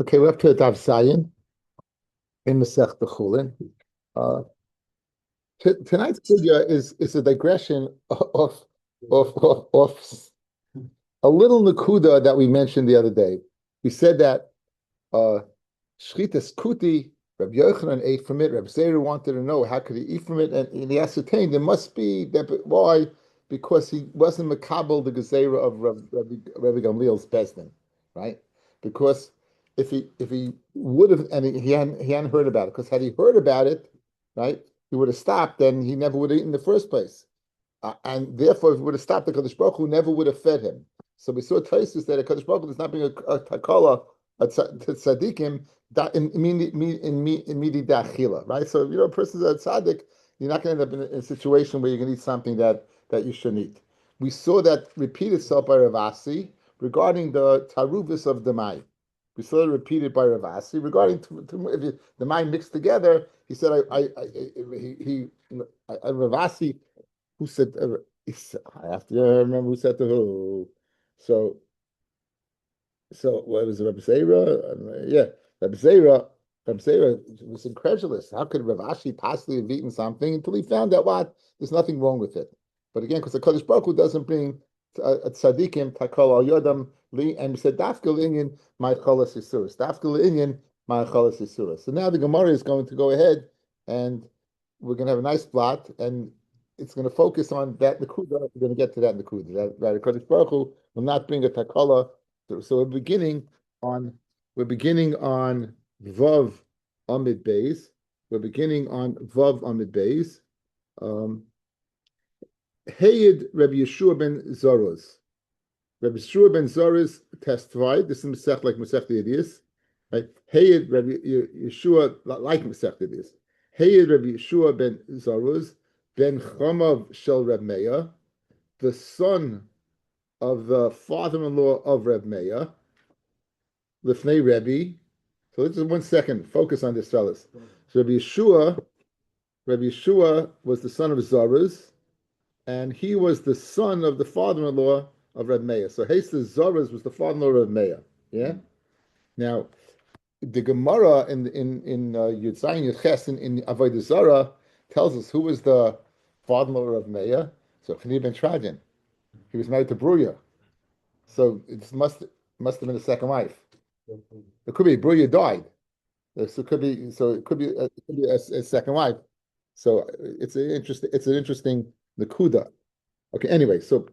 Okay, we're up to Daf Zayin in Masech Chulin. Uh, tonight's video is a digression of a little nakuda that we mentioned the other day. We said that uh, Shchitas Kuti, Rabbi Yochanan ate from it. Rabbi Zera wanted to know how could he eat from it, and he ascertained there must be that. Why? Because he wasn't makabel the gezerah of Rabbi Gamliel's bezdin, right? Because if he would have, and he hadn't heard about it, because had he heard about it, right, he would have stopped, and he never would have eaten in the first place. And therefore, if he would have stopped, the Kadosh Baruch Hu never would have fed him. So we saw Taisus that a Kadosh Baruch Hu does not bring a takala to tzaddikim in midi dachila, right? So if a person's a tzaddik, you're not going to end up in a situation where you're going to eat something that you shouldn't eat. We saw that repeat itself by Ravasi regarding the taruvis of the mai. We saw it repeated by Ravasi regarding if the mai mixed together. He said, Ravasi who said, I have to remember who said to who. So, what was it, Rabbi Zera? Yeah, Rabbi Zera was incredulous. How could Rav Ashi possibly have eaten something until he found out what? There's nothing wrong with it. But again, because the Kodesh Baruch Hu doesn't bring a tzaddikim, takol al yodam, and he said, dafkel inyan, my cholas isuras. Dafkel inyan, my cholas isuras. So now the Gemara is going to go ahead and we're going to have a nice plot, and it's going to focus on that Nakuda. We're going to get to that Nakuda. That Kodesh Baruch Hu will not bring a takala. So we're beginning on Vav Amid Beis. We're beginning on Vav Amid Beis. Hayid Rabbi Yeshua ben Zoros. Rabbi Yeshua ben Zoros testified. This is Masech like Masech Yedias. Right? Hayid Rabbi Yeshua like Masech Yedias. Hayid Rabbi Yeshua ben Zoros ben Chamav Shel Reb Meir, the son of the father-in-law of Reb Meir, Lifnei Rebbe. So let's just 1 second focus on this, fellas. So Rabbi Yeshua was the son of Zoruz, and he was the son of the father-in-law of Reb Meir. So Hesa Zoruz was the father-in-law of Reb Meir. Yeah. Now the Gemara in Yud Zayin Yud Ches in Avodah Zarah tells us who was the father-in-law of Meir. So Chani ben Trajan. He was married to Bruya. So it must have been a second wife. It could be Bruya died. So it could be a second wife. So it's an interesting nakuda. Okay, anyway, so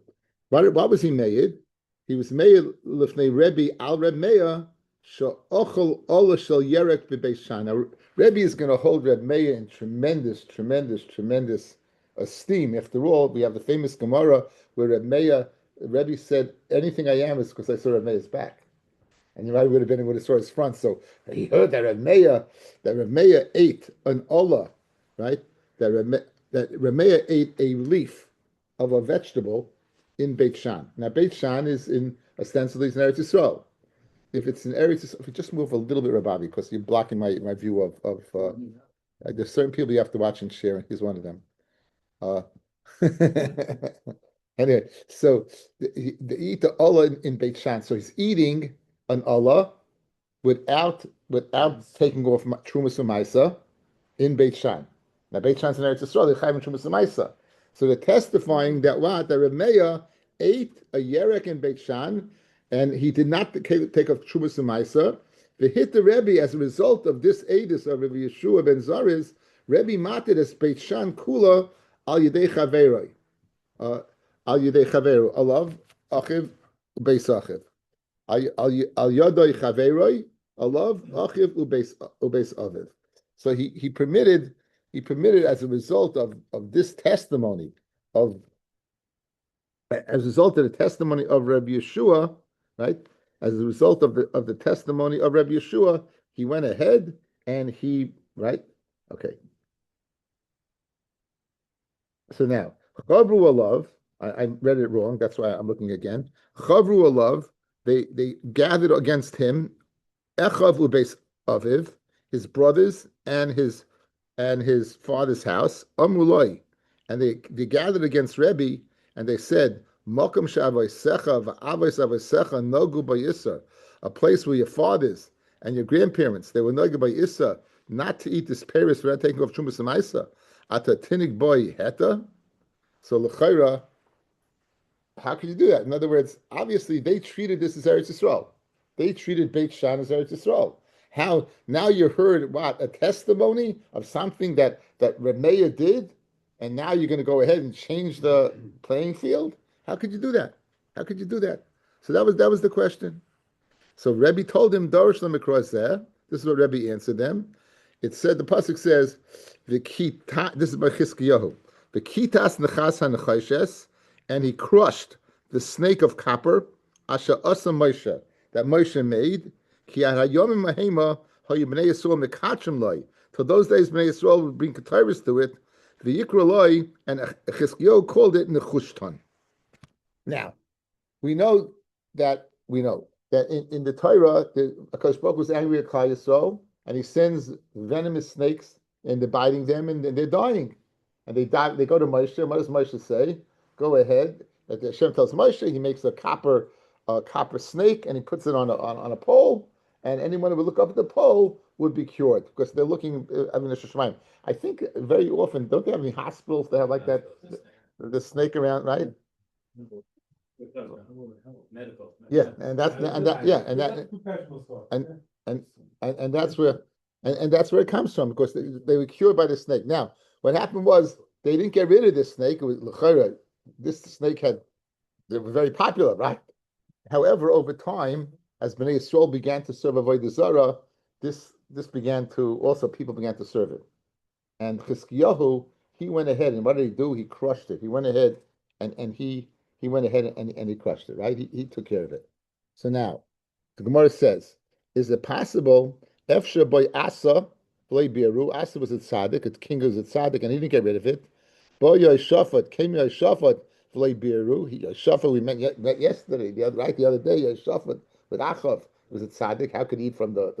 what was he made? He was made lifnei Rebbe al Reb Meir she'ochel ola shel yerek b'beis Shan. Now Rebbe is going to hold Reb Meir in tremendous esteem. After all, we have the famous Gemara where Rebbe said, "Anything I am is because I saw Reb Meir's back." And you might would have been able to saw his front. So he heard that Reb Meir ate an olah, right? That Reb Meir ate a leaf of a vegetable in Beit Shan. Now Beit Shan is ostensibly in Eretz Yisrael. If it's in Eretz Yisrael, if you just move a little bit, Rabbi, because you're blocking my view of there's certain people you have to watch and share, and he's one of them. Anyway, so they eat the Allah in Beit Shan. So he's eating an Allah without taking off Trumas Umaisa in Beit Shan. Now Beit Shan's in Eretz Yisrael, they're chayim Trumas Umaisa. So they're testifying that Reb Meir ate a yerek in Beit Shan, and he did not take off Trumas Umaisa. The hit the Rebbe as a result of this edus of Rabbi Yeshua ben Zariz, Rebbe mated as Beit Shan kula al yedei chaveroi. Al yedei chaveru. Alav achiv ubeis achiv. Al yadoi chaveroi. Alav achiv ubeis aviv. So he permitted as a result of this testimony as a result of the testimony of Rabbi Yeshua, right? As a result of the testimony of Rabbi Yeshua, he went ahead and right? Okay. So now, Chavru alav, I read it wrong, that's why I'm looking again. Chavru alav, they gathered against him, Echav ubeis aviv, his brothers and his father's house, Amuloi, and they gathered against Rebbe and they said, Mokum she'avosecha va'avos avosecha nogu ba'yisra, a place where your fathers and your grandparents, they were nogu ba'yisra, not to eat this paris without taking off Trumas Maisa. Ata tinig boy heta. So l'chayra, how can you do that? In other words, obviously they treated this as Eretz Yisrael. They treated Beit Shan as Eretz Yisrael. How now you heard what a testimony of something that Remeah did, and now you're going to go ahead and change the playing field? How could you do that? How could you do that? So that was the question. So Rebbe told him, Dorish Lemikros there. This is what Rebbe answered them. It said, the pasuk says, "V'kita." This is by Chizkiyahu. "V'kitas nechas hanechoshes," and he crushed the snake of copper, asher asa Moshe, that Moshe made. Ki hayomim mahema hayu bnei Yisrael mekatrim loy. Till those days, bnei Yisrael would bring kataris to it. V'yikra loy, and Chizkiyahu called it nechushtan. Now, we know that in the Torah, Akash Baruch was angry at Klal Yisrael, and he sends venomous snakes, and they're biting them, and they're dying. And they die. They go to Moshe. What does Moshe say? Go ahead. Like Hashem tells Moshe, he makes a copper snake, and he puts it on a pole, and anyone who would look up at the pole would be cured, because they're looking. I think very often, don't they have any hospitals that have like that, the snake around, right? Medical. Yeah, and that's where that's where it comes from, because they were cured by the snake. Now, what happened was they didn't get rid of this snake. It was this snake they were very popular, right? However, over time, as Bnei Yisrael began to serve Avodah Zarah, this began to also, people began to serve it. And Chizkiyahu, he went ahead, and what did he do? He crushed it. He went ahead and he went ahead and he crushed it, right? He took care of it. So now, the Gemara says, is it possible, Efsha boy Asa, Boy Biru, Asa was a tzaddik, a king was a tzaddik, and he didn't get rid of it. Boy Yoshafat, came Yoshafat, Boy Biru, Yoshafat we met yesterday, the other day, Yoshafat with Achav was a tzaddik. How could he eat from the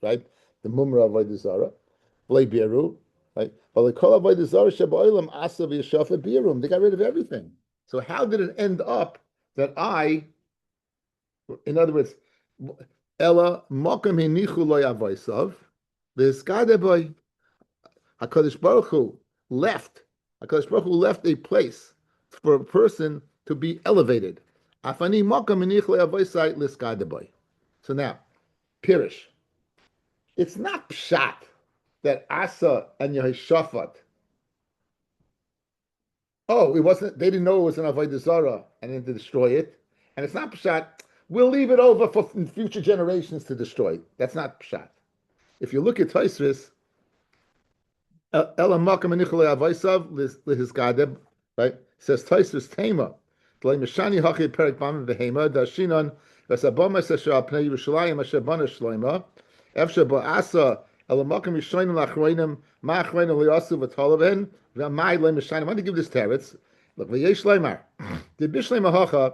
right? The mumra of Avodah Zarah, Boy Biru, right? But they call Avodah Zarah Shaboilam Asa v'Yoshafat Birum. They got rid of everything. So how did it end up that in other words, Ella Mokum Hinichu Lo Yavaisav, this Gadeboy HaKadosh Baruch Hu left. HaKadosh Baruch Hu left a place for a person to be elevated. Afani Mokum Hinichu Lo Yavaisai Lis Gadeboy. So now, Pirish. It's not pshat that Asa and Yehoshaphat, it wasn't. They didn't know it was an avodah zarah, and then to destroy it. And it's not pshat. We'll leave it over for future generations to destroy. That's not pshat. If you look at Tosfos, Ela makam anichule avaisav lihisgadeb, right? It says Tosfos tema. D'lei mishani hachid perik bam v'hema dashinon v'sabama sesha pnei Yerushalayim asher bana shloima efshe ba'asa ela makam yishonim lachroinim ma'achroinim liyasu v'tolaven. I want to give this teretz. Look, v'yesh leimar. The bishleim hacha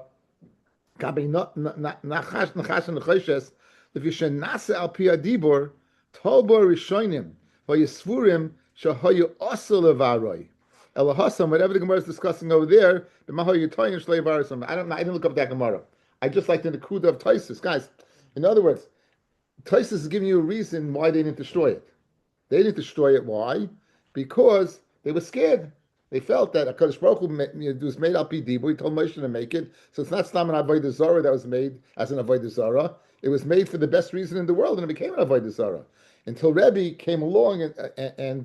kabi nachash nechoshes. If you should nasa al pi adibor tolbor rishonim v'yisvurim shahayu asa levaroi elahasam. Whatever the Gemara is discussing over there, the mahayu toyin shleivarasam. I didn't look up that Gemara. I just like the Nekuda of Tosfos, guys. In other words, Tosfos is giving you a reason why they didn't destroy it. They didn't destroy it. Why? Because they were scared. They felt that HaKadosh Baruch Hu was made al pi dibur. He told Moshe to make it. So it's not stam an avodah zarah that was made as an avodah zarah. It was made for the best reason in the world, and it became an avodah zarah. Until Rabbi came along and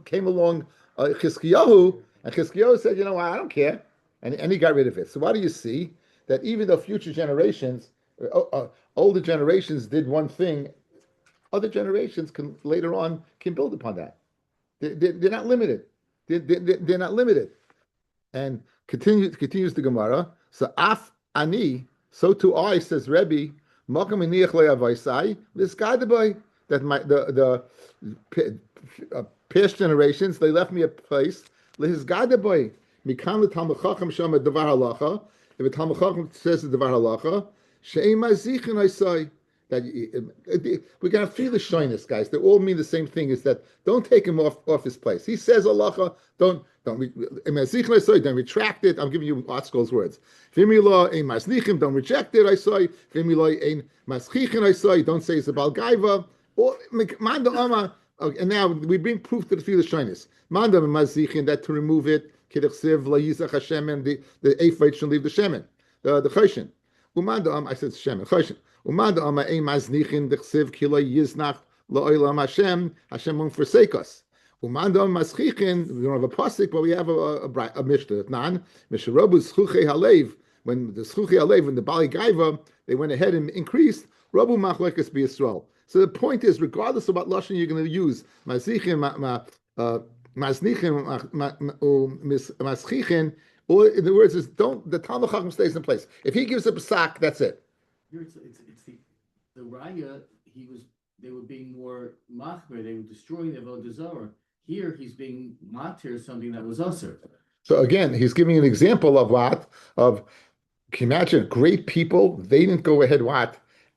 came along Chizkiyahu, and Chizkiyahu said, "You know what? I don't care," and he got rid of it. So why do you see that even though future generations, older generations did one thing, other generations can later on can build upon that. They're not limited. They're not limited. And continues the Gemara. So af ani, so too I, says Rebbe, makam iniach le'avaisai, this boy that the past generations, they left me a place. This boy mikan l'talmid chacham shama devar halacha. If a talmid chacham says the devar halacha, she'ema zichin I say, we're gonna feel the shyness, guys. They all mean the same thing. Is that don't take him off his place. He says halacha. Don't retract it. I'm giving you Art School's words. Don't reject it. I say. I say. Don't say it's a balgaiva. Or manda ama. And now we bring proof to the feel the shyness. Manda mazichin that to remove it. Kidachsiv la yizach Hashem and the ephod should leave the shemen, the choshen. Umanda I said shemen choshen. Umanda ama ein maznichin dechsiv kila yiznach la'olam Hashem won't forsake us. Umanda maschichin, we don't have a pasuk, but we have a mishnah. Nan misharobu zchuchei halev. When the zchuchei halev and the bali gaiva, they went ahead and increased. Rabu machlekas b'Yisrael. So the point is, regardless of what lashon you're going to use, mazichin maschichin, or in the words is don't the Talmud Chacham stays in place. If he gives a psak, that's it. It's the raya. They were being more machmer. They were destroying the avodah zarah. Here he's being matir something that was usher. So again, he's giving an example of what can you imagine great people? They didn't go ahead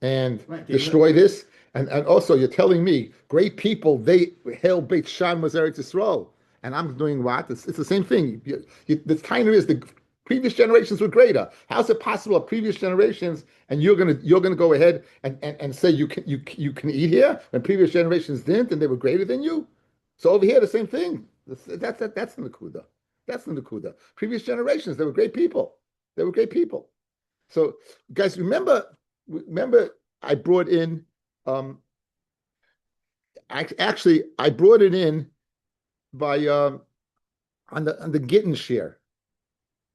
and destroy this. And also, you're telling me, great people, they held Beit Shan was Eretz Yisrael. And I'm doing what? It's the same thing. The kind is the previous generations were greater. How's it possible of previous generations and you're gonna go ahead and say you can eat here when previous generations didn't and they were greater than you? So over here, the same thing. That's the Nakuda. That's the Nakuda. Previous generations, they were great people. They were great people. So, guys, remember I brought in. I brought it in by on the Gittin share,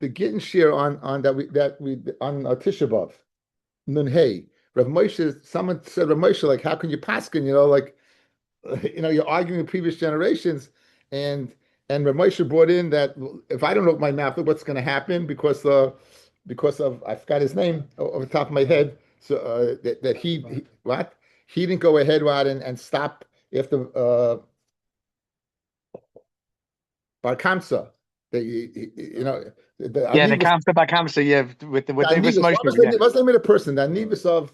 on Tisha B'av, Nun Hey. Rav Moshe, someone said, Rav Moshe, like, how can you paskin? You're arguing with previous generations, and Rav Moshe brought in that if I don't open my mouth, what's going to happen because of I forgot his name off the top of my head. So that he what. He didn't go ahead and stop after Bar Kamsa. The Kamsa Bar Kamsa, with the what's the name of the person? The Anivus of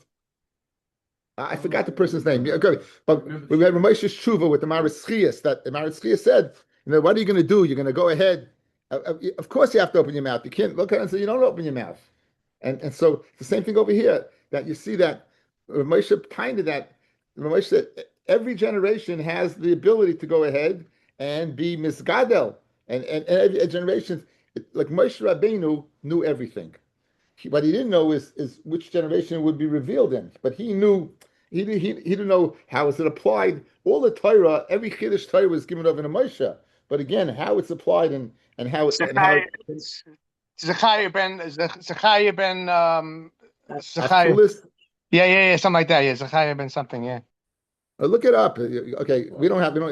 I forgot the person's name. Okay, but we had Ramesh's Tshuva with the Maritzchias that the Maritzchias said, what are you going to do? You're going to go ahead. Of course, you have to open your mouth. You can't look at it and say you don't open your mouth. And so it's the same thing over here that you see that. Moshe kind of that. Moshe said every generation has the ability to go ahead and be misgadel, and every generation, like Moshe Rabbeinu knew everything. What he didn't know is which generation it would be revealed in. But he knew he didn't know how is it applied. All the Torah, every Chiddush Torah was given over to Moshe. But again, how it's applied and how Zechariah ben Yeah, something like that. Yeah, Zechariah ben something. Yeah. Look it up. Okay, we don't. Okay,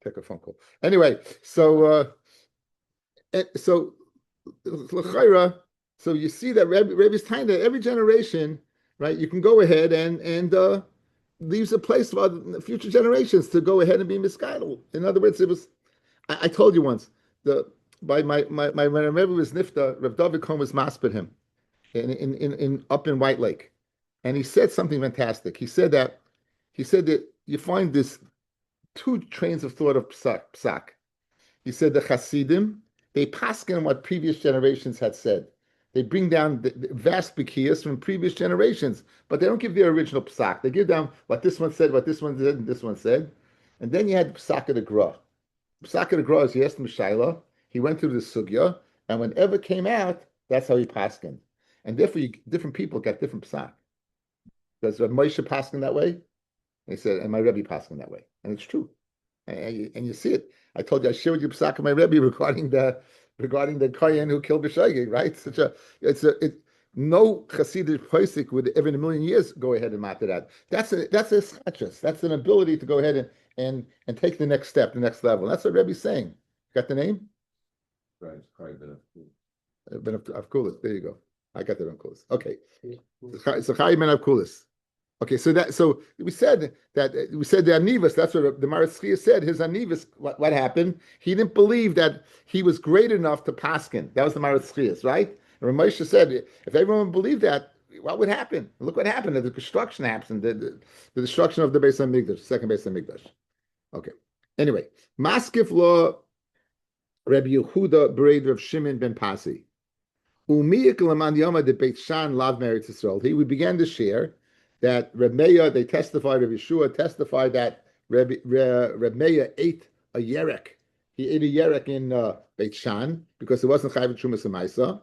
take a phone call. Anyway, so you see that Rebbe's time that every generation, right? You can go ahead and leaves a place for future generations to go ahead and be misguided. In other words, it was. I told you once when Rebbe was nifta, Rav David Cohen was maspid him. Up in White Lake, and he said something fantastic. He said that you find this two trains of thought of psak. He said the Hasidim, they paskin what previous generations had said. They bring down the vast bekiyas from previous generations, but they don't give their original psak. They give down what this one said, what this one said, and this one said, and then you had psak of the gra. Psak of the gra is you asked him Shaila. He went through the sugya, and whenever it came out, that's how he paskin. And therefore, different people got different psak. Does Moshe paskin that way? He said, and my Rebbe paskin that way, and it's true. And you see it. I told you I shared with you psak of my Rebbe regarding the kohen who killed B'shogeg, right? No Hasidic posik would ever in a million years go ahead and matter that. That's a schachas. That's an ability to go ahead and take the next step, the next level. That's what Rebbe's saying. Got the name? Right, it's probably Ben Avkulis. There you go. I got that on Kulis. Okay. Zechariah ben Avkulis. Okay, so we said the Anivus, that's what the Maritzchias said, his Anivus, what happened? He didn't believe that he was great enough to paskin. That was the Maritzchias, right? And Ramosha said, if everyone believed that, what would happen? Look what happened. The construction happened. The destruction of the Beis Hamikdash, second Beis Hamikdash. Okay. Anyway, Maskif law Rabbi Yehuda Bered Rav Shimon ben Pasi. Umiyik Laman Yoma de Beit Shan Lav Meretz Yisrael. He we began to share that Reb Meir, they testified, Reb Yeshua testified that Reb Meir ate a yerek. He ate a yerek in Beit Shan because it wasn't Chayv Trumas Amaisa.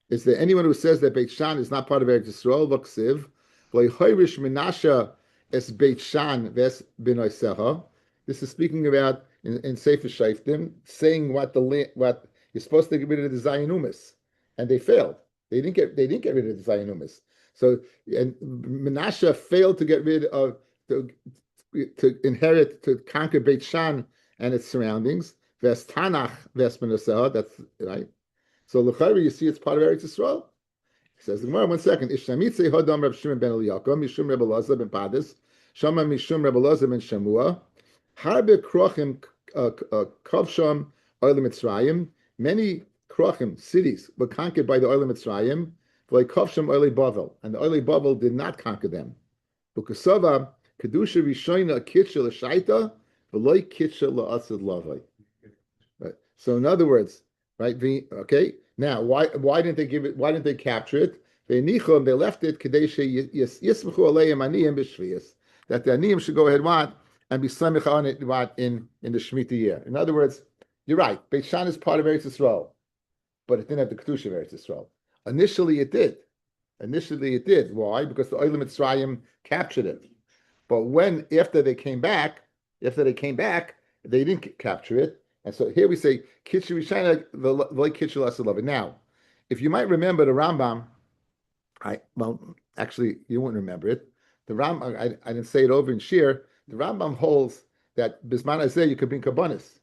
Is there anyone who says that Beit Shan is not part of Eretz Yisrael? V'ksiv V'Hoirish Menashe es Beit Shan ves Benoisecha. This is speaking about in Sefer Shaftim, saying what you're supposed to get rid of the Zionumis, and they failed. They didn't get rid of the Zionumis. So and Menashe failed to get rid of to inherit to conquer Beit Shan and its surroundings. Ves Tanach ves Benoisecha. That's right. So l'chayri, you see, it's part of Eretz Yisrael. He says the Gemara. 1 second. Ishnamitze hodam Reb Shimon ben Eliyakim mishum Reb Elazar ben Padis shama mishum Reb Elazar ben Shamua harbe krochim kavsham oilim Mitzrayim. Many krochim cities were conquered by the oilim Mitzrayim. Like kavsham oili Bavel, and the oili Bavel did not conquer them. Bukasava kedusha rishoina kitcha l'shaita v'loy kitcha la'asad lavai. Right. So in other words. Right? Okay. Now, why didn't they give it? Why didn't they capture it? They left it that the aniyim should go ahead and be samich on it in the Shemitah year. In other words, you're right. Beit Shan is part of Eretz Yisrael, but it didn't have the kedusha of Eretz Yisrael. Initially, it did. Why? Because the Olam Mitzrayim captured it. But after they came back, they didn't capture it. And so here we say, Kitcher Rishayna, the like Kitcher Lasalava. Now, if you might remember the Rambam, actually, you won't remember it. The Rambam, I didn't say it over in Shir. The Rambam holds that Bisman Azeh, you could bring Kabbanis.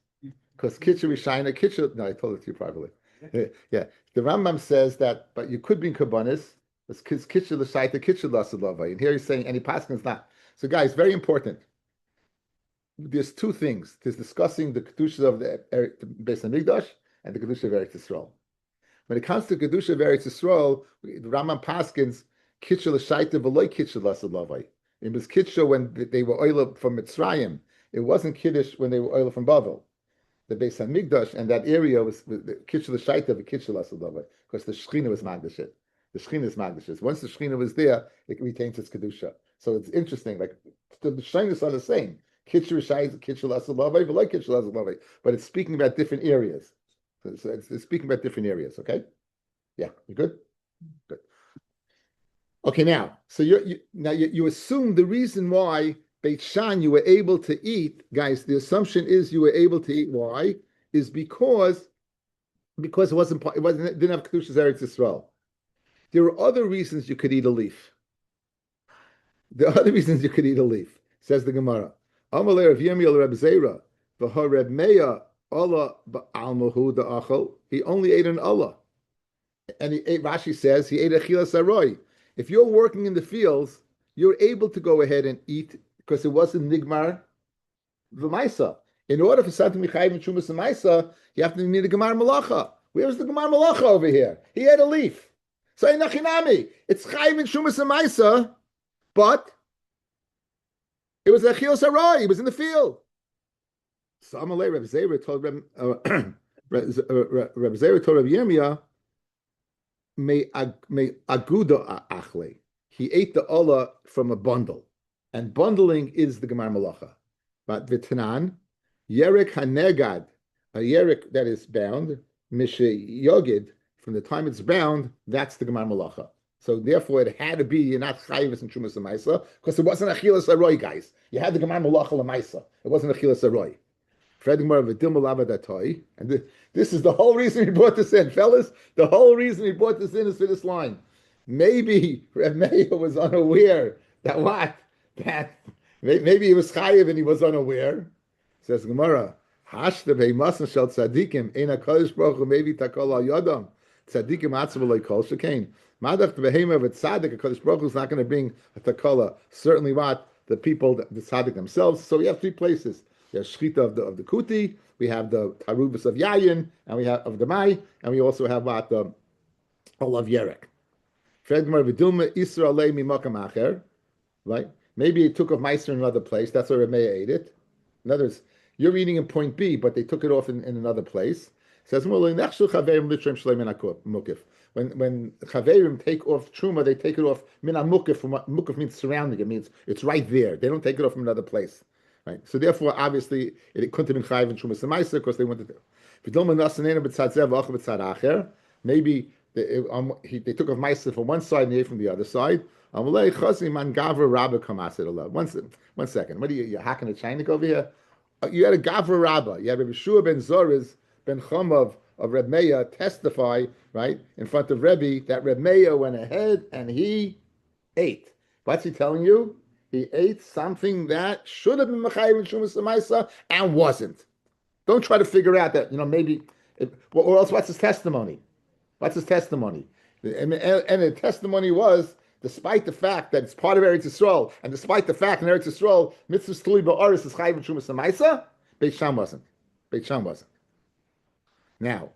Because Kitcher Rishayna, no, I told it to you privately. Yeah. The Rambam says that, but you could bring Kabbanis, because Kitcher Lashaita, Kitcher Lasalava. And here he's saying, any Paskin's not. So, guys, very important. There's two things. There's discussing the Kedushas of the Beis Hamikdash and the Kedusha of Eretz Yisrael. When it comes to Kedusha of Eretz Yisrael, the Rambam Paskins, Kitcha l'shaita v'loy Kitcha l'asad lavai. It was Kitcha when they were oil from Mitzrayim. It wasn't Kiddush when they were oil from Bavel. The Beis Hamikdash and that area was the Kitcha l'shaita v'Kitcha l'asad lavai, because the Shechina was Magdashit. The Shechina is Magdashit. Once the Shechina was there, it retains its Kedusha. So it's interesting. Like the Shechina are the same. But it's speaking about different areas. So it's speaking about different areas, okay? Yeah, you good? Good. Okay, now, so you assume the reason why Beit Shan you were able to eat, guys, the assumption is you were able to eat, why? Is because it didn't have Kedushas Eretz Yisrael. There are other reasons you could eat a leaf. Says the Gemara. Amalei Rav Yomi al Reb Zera, v'ha Reb Meir Allah ba'almahu da'achol. He only ate an Allah, and he ate. Rashi says he ate a chilas aroy. If you're working in the fields, you're able to go ahead and eat because it wasn't nigmar v'maisa. In order for something to be chayv and shumas v'maisa, you have to need a gemar malacha. Where's the gemar malacha over here? He ate a leaf. So nachinami, it's chayv and shumas v'maisa, but it was a chilas aroy. He was in the field. So Amalei Reb Zera told Reb Yirmiyah, me aguda achle. He ate the Allah from a bundle, and bundling is the Gemar Malacha. But v'tanan yerek hanegad, a yerek that is bound, mishe yogid, from the time it's bound, that's the Gemar Malacha. So therefore, it had to be you're not chayvus and shumas l'maisa because it wasn't achilas aroy, guys. You had the Gemar Malacha l'maisa. It wasn't achilas aroy. And this is the whole reason we brought this in, fellas. The whole reason we brought this in is for this line. Maybe Reb Meir was unaware that maybe he was chayiv and he was unaware. Says Gemara, Hashta beimasan shel tzadikim ein hakadosh baruch hu maybe takol al yadam tzadikim atzav loy kol shekain. Madach behema of a tzaddik, hakadosh baruch hu is not going to bring a takola. Certainly not the people, the tzaddik themselves. So we have three places. We have shchita of the kuti, we have the tarubas of yayin, and we have of the mai, and we also have the olav yerek. Right? Maybe it took off meiser in another place. That's where Remeya ate it. In other words, you're eating in point B, but they took it off in another place. Says when chaverim take off truma, they take it off min mukif. From what mukif means surrounding. It means it's right there. They don't take it off from another place, right? So therefore, obviously, it couldn't have been chayiv and truma semaisa because they wanted to. Maybe they took off meiser from one side and they ate from the other side. One second. What are you hacking a Chinik over here? You had a Gavra Rabbah. You had Rabbi Shua ben Zoriz ben Chomav of Reb Meir testify, right, in front of Rebbe that Reb Meir went ahead and he ate. What's he telling you? He ate something that should have been Mechayiv and Shumas Samaisa and wasn't. Don't try to figure out that, maybe, or else what's his testimony? What's his testimony? And the testimony was, despite the fact that it's part of Eretz Yisrael, and despite the fact in Eretz Yisrael, mitzvah tului ba'aris is chayiv and shumas hamaisa, Beit Sham wasn't. Beit Sham wasn't. Now,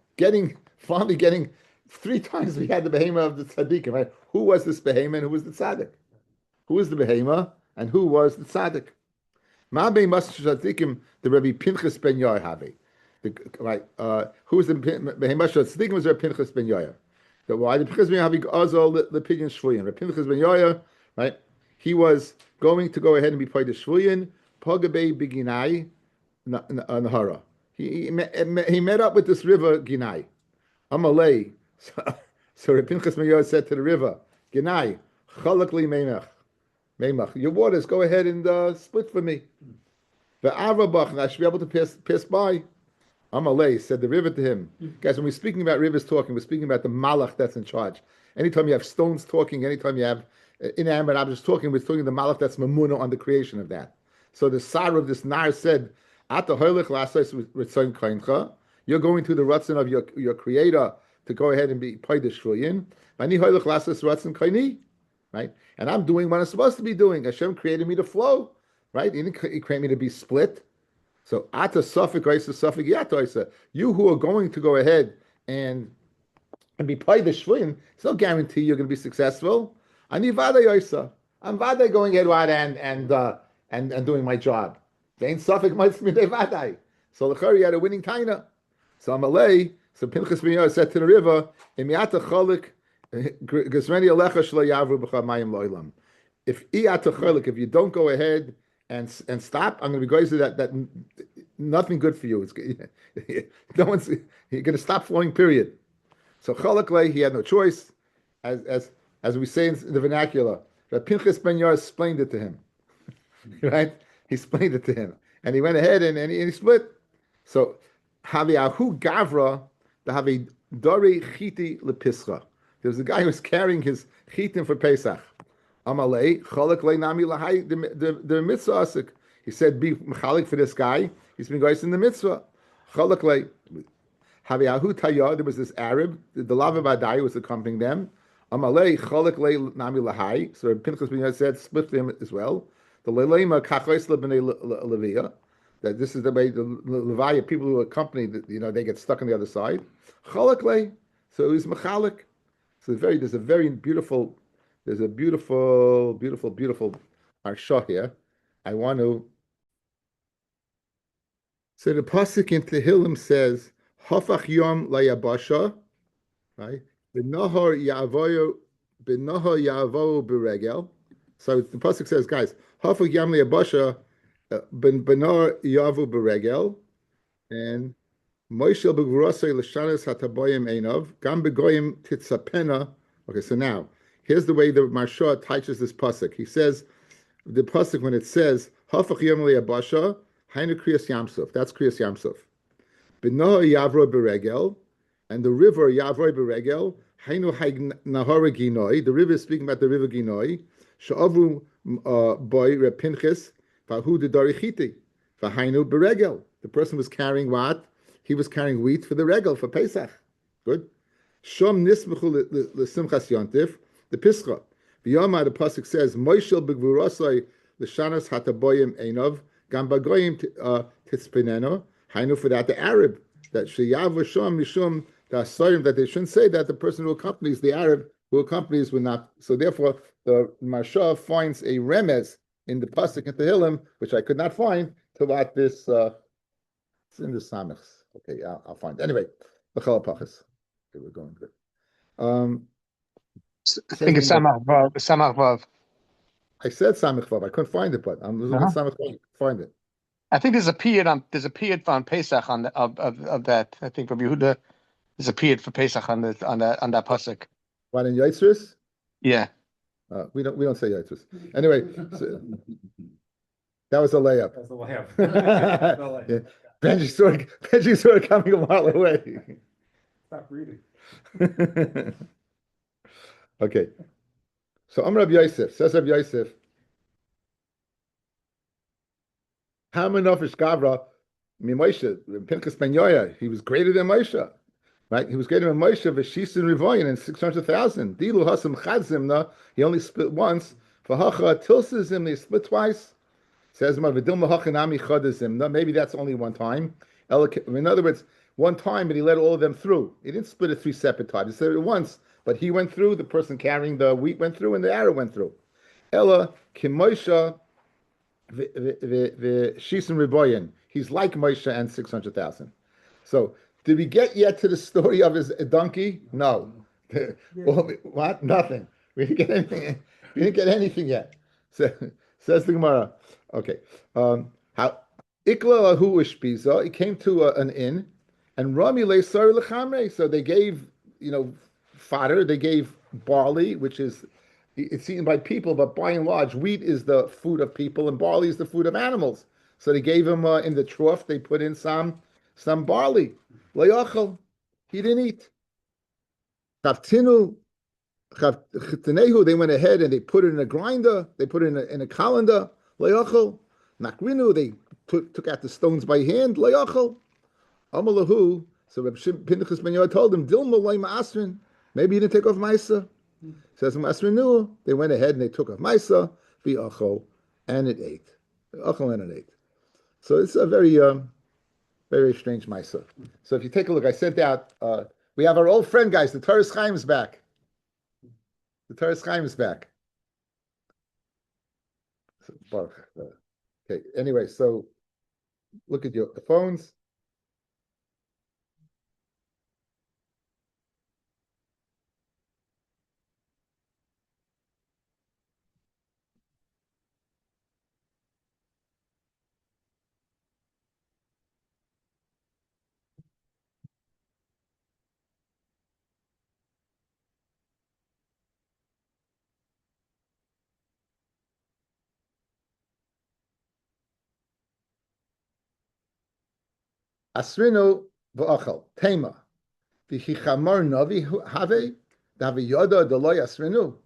finally getting 3 times we had the behema of the tzaddikim, right? Who was this behema and who was the tzaddik? Who was the behema and who was the tzaddik? Ma bein mas tzaddikim the Rabbi Pinchas ben Yair have. Right? Who was the behema tzaddikim? Was Rabbi Pinchas ben Yair. Why the Pinchas ben Yair Azal the pidyon shvuyin? Rabbi Pinchas ben Yair, right? He was going to go ahead and be paid the shvuyin pogabei beginai nahara. He met up with this river Ginai. Amalei. So Rabbi Pinchas ben Yair said to the river, Ginai, chalakli meimach. Your waters, go ahead and split for me. The Avrabach, and I should be able to pass by. Amalei, said the river to him. Guys, when we're speaking about rivers talking, we're speaking about the malach that's in charge. Anytime you have stones talking, anytime you have inanimate objects talking, we're talking the malach that's mamuna on the creation of that. So the sar of this nar said, you're going to the ratzon of your creator to go ahead and be paid the shvuyin. Right? And I'm doing what I'm supposed to be doing. Hashem created me to flow. Right? He didn't create me to be split. So ata safik oisa safik yatoisa. You who are going to go ahead and be paid the shvuyin, it's no guarantee you're going to be successful. Ani vada yoisa. I'm vada going ahead and doing my job. Vein safik might be vadai. So the Chari had a winning taina. So Amalei, so Pinchas ben Yair said to the river, Imiata cholik gazreni alecha shlo yavru b'cha mayim loilam. If if you don't go ahead and stop, I'm going to be going to that nothing good for you. It's no one's you're going to stop flowing. Period. So Chalak he had no choice, as we say in the vernacular. That Pinchas ben Yair explained it to him, right? He explained it to him, and he went ahead and he split. So Haviahu Gavra the Havi Dori Chiti lepischa. There was a guy who was carrying his chitim for Pesach. Amalei, chalak le nami lahai the mitzvah asik. He said, be mechalik for this guy. He's been going in the mitzvah. Chalak le Haviahu Taya. There was this Arab. The Lava Badai was accompanying them. Amalei, chalak le nami lahai. So Pinchas ben Yair said, split for him as well. The leleima kachos lebnei levia. That this is the way the Levaya people who accompany, they get stuck on the other side. Chalak le. So he's mechalik. So there's a beautiful parsha here. I want to. So the pasuk in Tehillim says, "Hafach yom layabasha," right? B'nahar ya'avoyu b'regel. So the pasuk says, guys, "Hafach yom layabasha, b'nahar ya'avoyu b'regel," and Moishel b'gvurasei l'shanas hataboyim einov gam b'goyim titzapena. Okay, so now here's the way the Marsha teaches this pasuk. He says the pasuk when it says Hafach Yom Le'Abasha Hainu Kriyas Yamsuf. That's Kriyas Yamsuf. B'Noah Yavro B'Regel, and the river Yavro B'Regel Hainu Haig Nahara Ginoi. The river is speaking about the river Ginoi. Sha'avu Boy Reb Pinchas Vahu Dedari Chiti Vahainu B'Regel. The person was carrying what? He was carrying wheat for the regel for Pesach. Good. Shom nismechu l'simchas yontif the pischa. V'yoma the pasuk says Moishel b'gvurasai l'shanas hataboyim einov gam bagoyim titzpineno. Hainu for that the Arab that sheyav v'shom mishum the asarim that they shouldn't say that the person who accompanies the Arab who accompanies would not. So therefore, the Marsha finds a remez in the pasuk in Tehillim, which I could not find, to what this. It's in the Samichs. Okay, I'll find it. Anyway, the Chalapachas. Okay, we're going good. I think it's Samach Vav. Samach Vav. I said Samich Vav. I couldn't find it, but I'm looking at Samich Vav. Find it. I think there's a period on Pesach on of that. I think Rabbi Yehuda there's a period for Pesach on that pasuk. What in Yitzris? Yeah. We don't say Yitzris. Anyway, so, that was a layup. That's the layup. Yeah. Benji saw it coming a while away. Stop reading. Okay. So Rabbi Yosef says Rabbi Yosef. Hamanofish Gavra, Moshe, Pinchas Ben Yoya, he was greater than Moshe, right? He was greater than Moshe, Veshisin Rivoyin, and 600,000. Dilu Hasam Chadzimna, he only split once. For Hacha Tilsizim, they split twice. Says Vidilma Hachanami Chadazimna, maybe that's only one time. In other words, one time, but he let all of them through. He didn't split it 3 separate times. He said it once, but he went through, the person carrying the wheat went through, and the arrow went through. Ella Kimosha. The Shisim Riboyan. He's like Moshe and 600,000. So, did we get yet to the story of his donkey? No. What? Nothing. We didn't get anything. We didn't get anything yet. So, says the Gemara. Okay. How Ikla Lahu Ishpiza. He came to an inn, and Rami Le Sari Lechamre. So they gave, fodder. They gave barley, which is. It's eaten by people, but by and large, wheat is the food of people, and barley is the food of animals. So they gave him in the trough. They put in some barley. Layachal, he didn't eat. Chavtinu, they went ahead and they put it in a grinder. They put it in a colander. Layachal, nakrinu, they took out the stones by hand. Layachal, amalahu. So Reb Pinchas Ben Yoah told him, Dilma loy ma'asrin. Maybe he didn't take off ma'isa. Says Masrinu, they went ahead and they took off Maisa, V'achol, and it ate. Achol and it ate. So it's a very, very strange Maisa. So if you take a look, I sent out, we have our old friend, guys, the Torah Chaim is back. The Torah Chaim is back. Okay, anyway, so look at the phones. Asrinu v'achal tema v'chichamar navi have yoda deloy asrinu.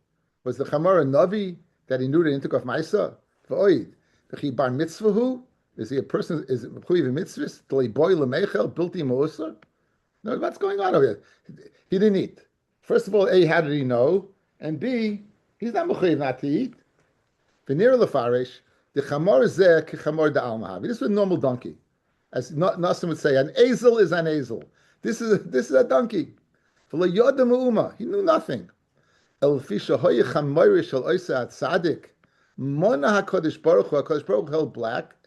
Was the chamar a navi that he knew that he took off ma'isa? V'oid v'chi bar mitzvahu. Is he a person? Is it mechuyev mitzvahs? Delay boy lemechel bilti moser? No, what's going on over here? He didn't eat. First of all, A, how did he know? And B, he's not mechuyev not to eat. V'nir lefarish the chamar zeh kechamar da almahavi. This is a normal donkey. As Nassim would say, an azel is an azel. This is a donkey. He knew nothing. El fisha hoye chamoirish shel oisa tzaddik. Mona HaKadosh Baruch Hu, HaKadosh Baruch Hu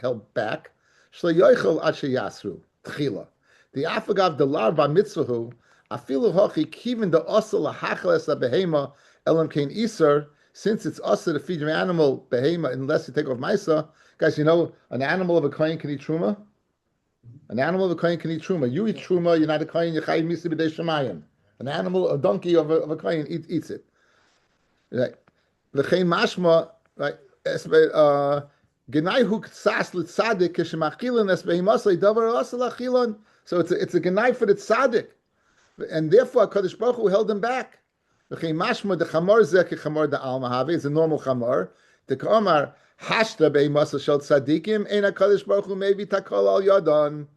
held back. Shlo yoichel ad sheyasru. Tchila. The afagav delar ba mitzvahu. Afilu hochi kivin the osel lahachles behema elam kein iser. Since it's osel to feed your animal behema unless you take off ma'isa. Guys, an animal of a kohen can eat truma. An animal of a kohen can eat truma. You eat truma, you're not a kohen, you're chayiv misa b'dei shemayim. An animal, a donkey of a kohen eats it. Right. L'chein mashma, right? Genaihu ksas l'tzadik k'shemachilon esbehimasei davar asal achilon. So it's a genai for the tzaddik, and therefore HaKadosh Baruch Hu held him back. L'chein mashma the chamar zeh k'chamar da alma have. It's a normal chamar. The kamar hashta behimasei shel tzadikim ein HaKadosh Baruch Hu maybe takol al yadon.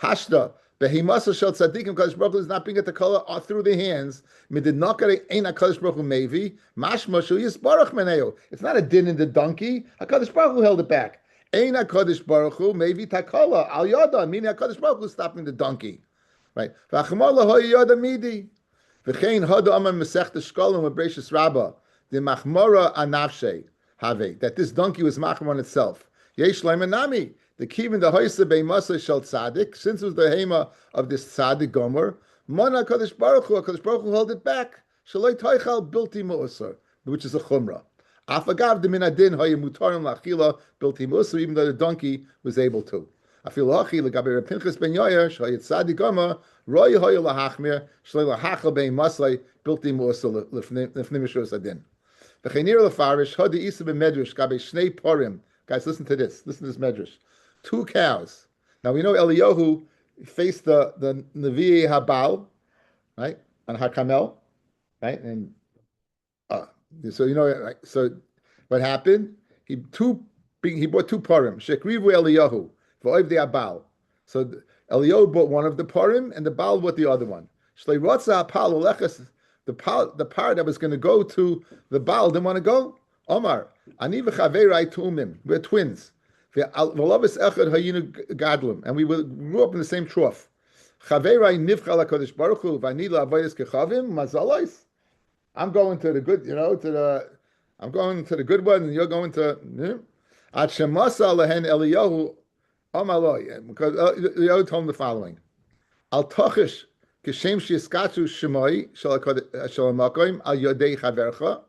Hashda behimasa shel tzadikim. Kadosh Baruch Hu is not being at the color through the hands. Midinakare ein Hakadosh Baruch Hu maybe mashma shu yisbarach meneo. It's not a din in the donkey. Hakadosh Baruch Hu held it back. Ein Hakadosh Baruch Hu maybe takala al yada. Meaning Hakadosh Baruch Hu stopping the donkey. Right. V'achmar lahoy yada midi. V'chein hada amar mesech shkolim v'breishis rabba the machmora anavshe have that this donkey was machmor on itself. Yesh nami the kivin the hoyse beimasa shel tzaddik since it was the hema of this tzaddik gomer mana kadosh baruch hu held it back shaloi toichal bilti mu'asar which is a chumrah. Afagav de minadin hoye mutarim lachila bilti mu'asar even though the donkey was able to. Afil hachi legabe Pinchas ben Yair shayit tzaddik gomer roy hoye lahachmir shaloi lahachal beimasa bilti mu'asar lefnim mishros adin. Guys, listen to this. Listen to this medrash. 2 cows. Now we know Eliyahu faced the Nevi Habal, right, on Hakamel, right, and so you know, right? So what happened? He bought 2 parim. Shekrivu Eliyahu v'oiv the Habal. So Eliyahu bought one of the parim, and the Baal bought the other one. Shlei rotza Habal olechas. The part that was going to go to the Baal didn't want to go. Omar, ani v'chaverai tu'umim. We're twins. V'lovus echad hayinu gadlim, and we grew up in the same trough. Chaverai nivcha lakadosh baruch hu v'ani la'avodas kechavim mazalais. I'm going to the good, I'm going to the good one, and you're going to. At shemasa lehen Eliyahu Amaloi, because Eliyahu told him the following: Al tachish. Kishem shiskatu shemoi shalamakoim al yodei chavercha.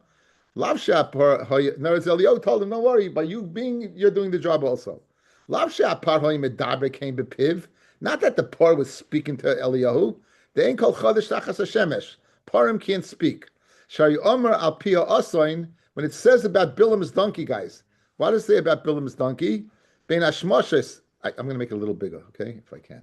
Lavsha par hoy. In other words, Eliyahu told him, "Don't worry, by you being, you're doing the job also." Lavsha par hoy medaber came bepiv. Not that the par was speaking to Eliyahu. They ain't called chodesh tachas hashemesh. Parim can't speak. Shari Omer al pia asoin. When it says about Bilam's donkey, guys, what does it say about Bilam's donkey? Ben hashmoshes. I'm going to make it a little bigger, okay, if I can.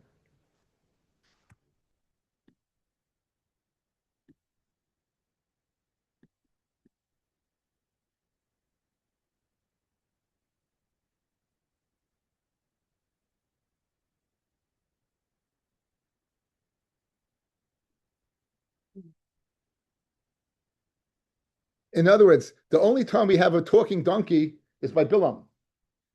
In other words, the only time we have a talking donkey is by Bilam.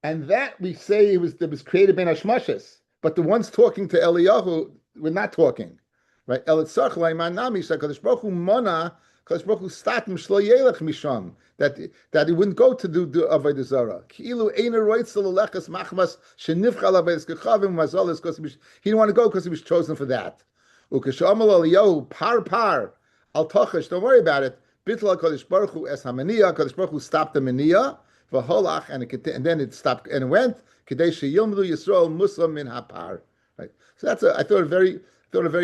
And that we say it was created ben hashmashes. But the ones talking to Eliyahu were not talking. Right? Elitzach laimanami Kadosh Baruch Hu mana, Kadosh Baruch Hu statim shlo yelech misham. That he wouldn't go to do avodah zarah. Ki'ilu ein roitzel lelechas machmas shenivchal avodas kechavim mazalis because he didn't want to go because he was chosen for that. Ukeshamal Eliyahu par al tachash. Don't worry about it. Bitla Kadosh Baruch Hu es hamaniya. Kadosh Baruch Hu stopped the maniya v'holach and then it stopped and it went. Kadei sheyilmdu Yisrael Muslim min hapar. Right. So that's I thought a very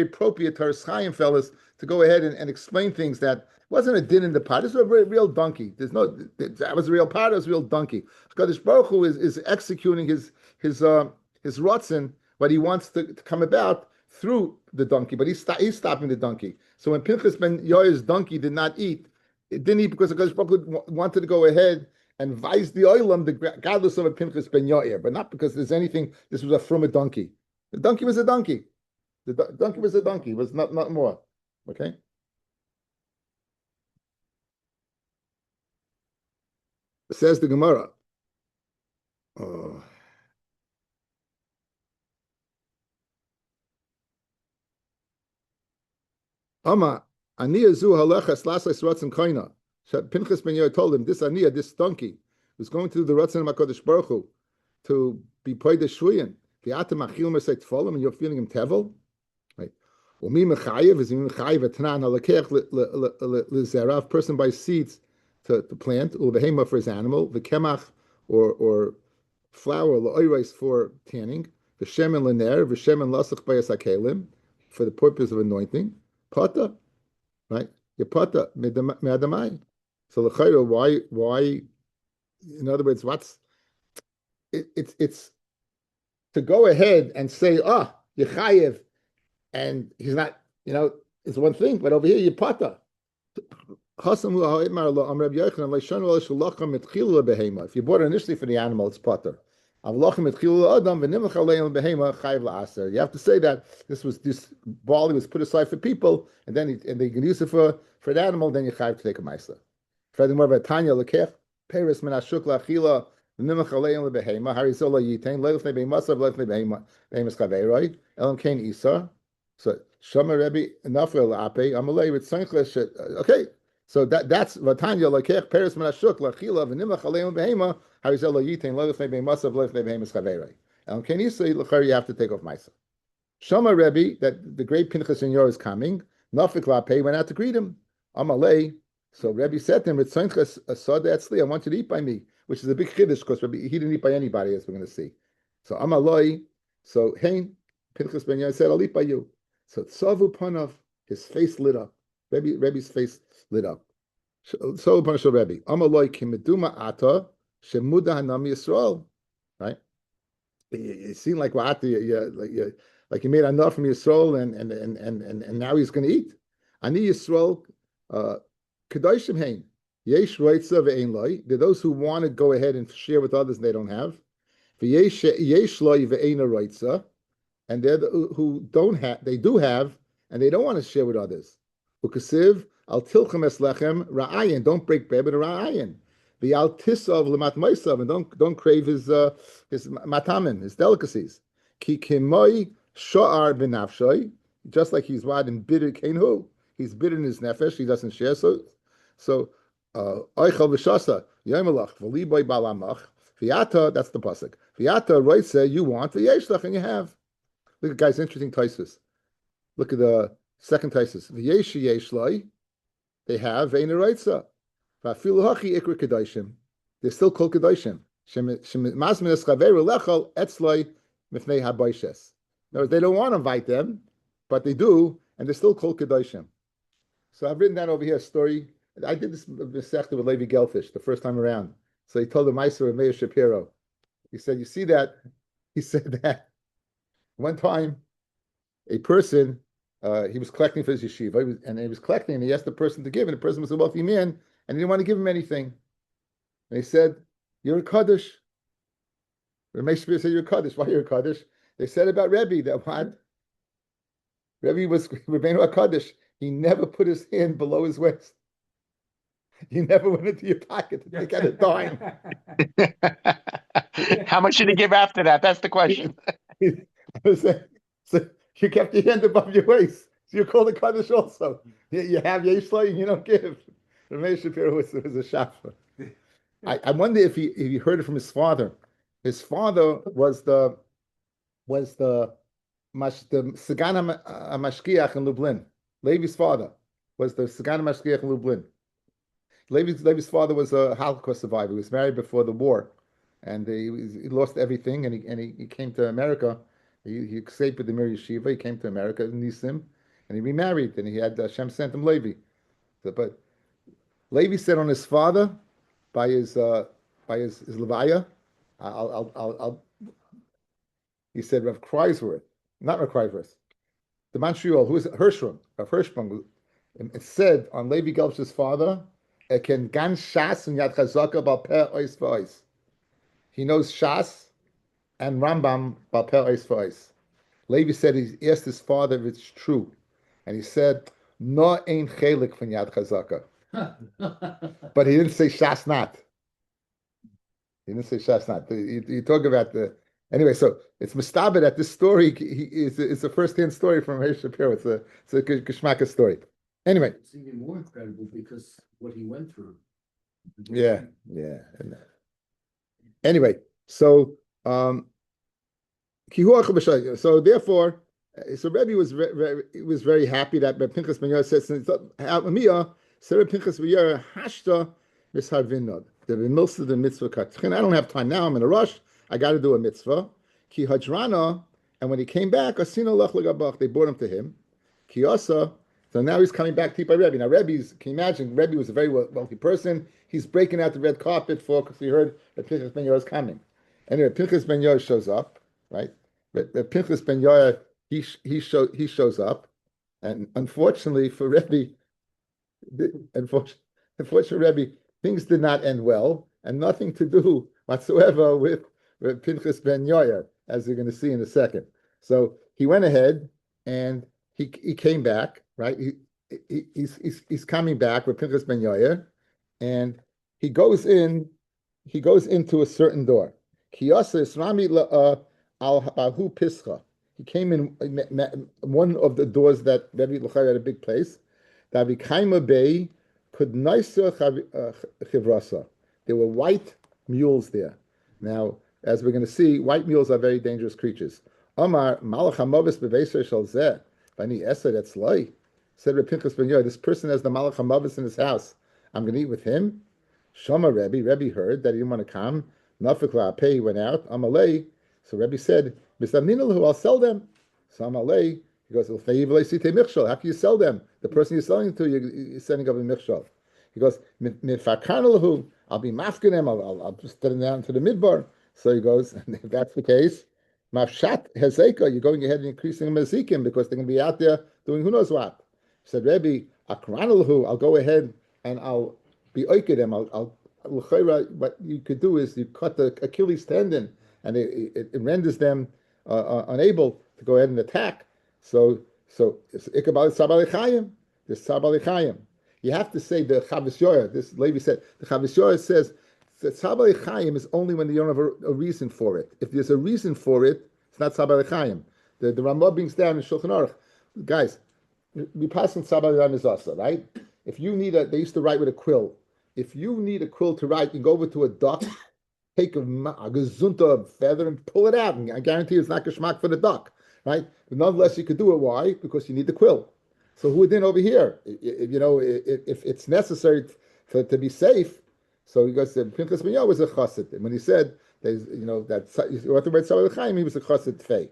appropriate Torah Chaim fellas to go ahead and explain things that wasn't a din in the pot. This was a real donkey. That was a real pot. It was a real donkey. Kadosh Baruch Hu is executing his rotzen, what he wants to come about through the donkey, but he's stopping the donkey. So when Pinchas ben Yair's donkey did not eat, it didn't eat because the Kadosh Baruch Hu wanted to go ahead and vice the oilam, the godless of a Pinchas ben Yair, but not because there's anything. This was from a donkey. The donkey was a donkey. The donkey was a donkey. It was not more. Okay. Says the Gemara. Ama Aniya zu halachas lasais ratzon koina. Pinchas ben Yair told him this Aniya, this donkey, was going to do the ratzon of Hakadosh Baruch Hu to be paid the shvuyin. The atam achil mesay tfolim, and you're feeling him tevel, right? Umi mechayev is mechayev etnan halakech lezerav. Person buys seeds to plant ulbehema for his animal, the kemach or flour la'oirais for tanning, the shemen lener, the shemen lasach bayas hakelim for the purpose of anointing. Pata, right? Your pata me'adamai. So l'chayro, why? In other words, it's to go ahead and say, Yechayev, and he's not, it's one thing, but over here you pata. If you bought it initially for the animal, it's pata. You have to say that this barley was put aside for people, and then they can use it for the animal. Then you have to take a ma'aser. Furthermore, about Tanya lekech peris min hashuk la'achila v'nimach aleim lebeheima harizola yitain leilfnei beimasav leilfnei beimas chaveiroi elam kein isa So Shama Rebbe Nafel Ape Amalei with Sanchlesh. Okay, so that's Vatanya Lekech Peres Menashuk Lachila V'Nimach Aleim Behema Harizel Yitain Lefnei Behemasav Lefnei Behemas Chaverei. And can you say Lechar you have to take off Ma'isa? Shama Rebbe that the great Pinchas and Yor is coming. Nafik Lape went out to greet him. Amalei. So Rebbe said to him, "With Sanchlesh Asad Etzli, I want you to eat by me," which is a big chiddush because Rebbe he didn't eat by anybody, as we're going to see. So Amalei. So Hein Pinchas ben Yor said, "I'll eat by you." So Tzavu Panav, his face lit up. Rebbe's face lit up. Tzavu Panav Shel Rebbe. Amaloi Kimeduma Ata Shemuda Hanam Yisrael. Right? It seemed like like he made enough from Yisrael, and now he's going to eat. Ani Yisrael Kedoshim Hein. Yesh Roitza Ve'ein Loi. They're those who want to go ahead and share with others and they don't have. Yesh Loi Ve'ein Roitza. And they're who don't have, they do have, and they don't want to share with others. Ukasiv al tilchem es lechem ra'ayin. Don't break bread with a ra'ayin. The al tisov lemat meisav, and don't crave his matamin, his delicacies. Ki kimoi sha'ar b'nafshay, just like he's wad and bitter kenhu. He's bitter in his nefesh. He doesn't share. So oichel v'shasa yomelach v'liboy balamach v'yata. That's the pasuk. V'yata roitze you want v'yeshlach and you have. Look at guys, interesting taisus. Look at the second taisus. V'yeshi yeshlai, they have ve'neraitza. V'afilu hachi ikra kedoshim. They're still called kedoshim. Shemazmin eschaveru lechol etzlai mifnei habaishes. In other words, they don't want to invite them, but they do, and they're still called kedoshim. So I've written down over here a story. I did this masechta with Levi Gelfish the first time around. So he told the Meiser of Meir Shapiro. He said, "You see that?" He said that. One time, a person, he was collecting for his yeshiva, and he was collecting, and he asked the person to give, and the person was a wealthy man, and he didn't want to give him anything. And he said, "You're a Kaddish." Ramesh Shapiro said, "You're a Kaddish." Why you're a Kaddish? They said about Rebbe that what? Rebbe was Rebbeinu HaKaddish. He never put his hand below his waist. He never went into your pocket to take out a dime. How much did he give after that? That's the question. So you kept your hand above your waist. So you're called a Kaddish also. You have Yeshlai and you don't give. Ramesh Shapiro was a shaffer. I wonder if he heard it from his father. His father was the Sagana Mashkiach in Lublin. Levi's father was the Sagana Mashkiach in Lublin. Levi's father was a Holocaust survivor. He was married before the war, and he lost everything. And he came to America. He escaped with the Mir Yeshiva. He came to America in Nisim, and he remarried. And he had Hashem sent him Levi. But Levi said on his father by his levaya, he said Rav Kreisworth, not Rav Kreisworth, the Montreal, who is Hirschman, Rav Hirschman, it said on Levi Gelbsh's father. He knows Shas and Rambam Balpeh Ois V'Ois. Levi said he asked his father if it's true, and he said no ein chelik from Yad Chazaka, but he didn't say Shas not. He didn't say Shas not. You talk about the anyway. So it's mistabed that this story is a first-hand story from Meir Shapiro. It's a geschmacka story. Anyway, it's even more incredible because what he went through. Yeah. Anyway, so therefore, so Rebbe was very happy that Pinchas ben Yair says, Sarah Pinchas ben Yair hashta misharvinod. The milsa the mitzvah katchin. I don't have time now. I'm in a rush. I got to do a mitzvah. Ki hadrana, and when he came back, asina lach legabach. They brought him to him. Kiyasa. So now he's coming back to eat by Rebbe. Now can you imagine, Rebbe was a very wealthy person. He's breaking out the red carpet because he heard that Pinchas ben Yair is coming. Anyway, Pinchas ben Yair shows up, right? But Pinchas ben Yair, he shows up, and unfortunately for Rebbe, Rebbe, things did not end well, and nothing to do whatsoever with Pinchas ben Yair, as you're going to see in a second. So he went ahead and he came back, right? He's coming back with Pinchas ben Yair, and he goes into a certain door. Kiyasa Isrami al Pischa. He came in one of the doors that Rebbe Luchar had a big place. That Kaima Bay could nicer chivrasa. There were white mules there. Now, as we're going to see, white mules are very dangerous creatures. Omar Malach Hamavis beveser shal zeh bani eser etzloi. Said Reb Pinchas ben Yoy, this person has the Malach Hamavis in his house. I'm going to eat with him. Shama Rebbe. Rebbe heard that he didn't want to come. Nafik la'apeh, he went out. Amalei. So Rebbe said, Mistamninalahu, I'll sell them. So Amalei, he goes, how can you sell them? The person you're selling to, you're sending up a michshal. He goes, I'll be mafkin them, I'll just send them down to the midbar. So he goes, and if that's the case, mafshat hezeka, you're going ahead and increasing the mazikim because they're going to be out there doing who knows what. He said, Rebbe, I'll go ahead and I'll be oiked them. What you could do is you cut the Achilles tendon and it renders them unable to go ahead and attack. So ikabal sabal chayim. There's sabal chayim. You have to say the Chavis Yoyer. This Levi said the Chavis Yoyer says that sabal chayim is only when you don't have a reason for it. If there's a reason for it, it's not sabal chayim. The Ramah brings down in Shulchan Aruch, guys. We pass in sabal mizasa, right? If you need they used to write with a quill. If you need a quill to write, you go over to a duck, take a gazunta feather and pull it out, and I guarantee it's not geschmack for the duck, right? But nonetheless, you could do it. Why? Because you need the quill. So who did over here? If it's necessary to be safe, so he goes, Pinchas ben Yair was a chassid. And when he said, that what the word Sabal Chaim, he was a chassid fei.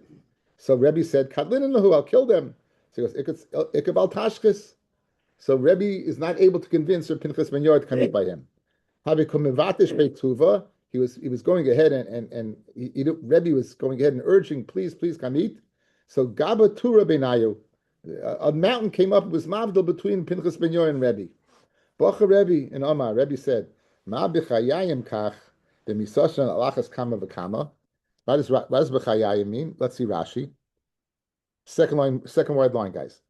So Rebbe said, Katlin and Lahu, I'll kill them. So he goes, Ikabal Tashkis. So Rebbe is not able to convince Pinchas ben Yair to come eat by him. He was going ahead and Rebbe was going ahead and urging, please come eat. So Gaba Tura Benayu, a mountain came up, was mavdal between Pinchas ben Yair and Rebbe. Bacha Rebbe and Omar, Rebbe said, Ma b'chayayim kach b'misoshan alachas kama v'kama. What does b'chayayim mean? Let's see Rashi. Second wide line, guys.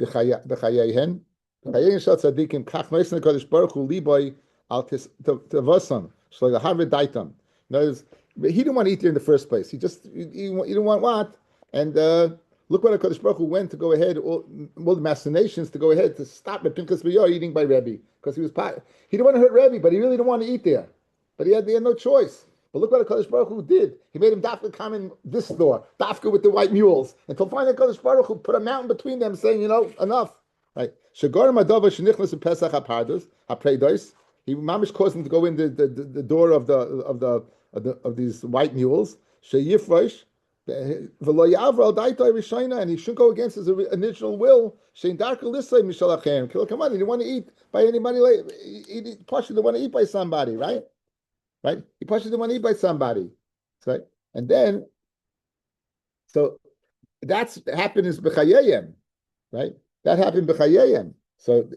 B'chayayihen. B'chayayihen shal tzadikim kach noisen HaKadosh Baruch Hu liboy al tevosam shlo lahavid daitam. In other words, he didn't want to eat there in the first place. He didn't want what? And look what HaKadosh Baruch Hu went to go ahead, all the machinations to go ahead to stop at Pinchas ben Yair eating by Rebbe. Because he didn't want to hurt Rebbe, but he really didn't want to eat there. But he had no choice. But look what HaKadosh Baruch Hu did. He made him dafka come in this door, dafka with the white mules, until finally HaKadosh Baruch Hu put a mountain between them, saying, enough. Right? Shagar Madava shenichnas in Pesach hapardos hapreidos. He mamish caused him to go in the door of these white mules. Sheyifresh. And he shouldn't go against his initial will. Come on, he didn't want to eat by anybody. He partially didn't want to eat by somebody, right? Right? He partially didn't want to eat by somebody. So, and then, so that's happened is b'chayayim, right? That happened b'chayayim. So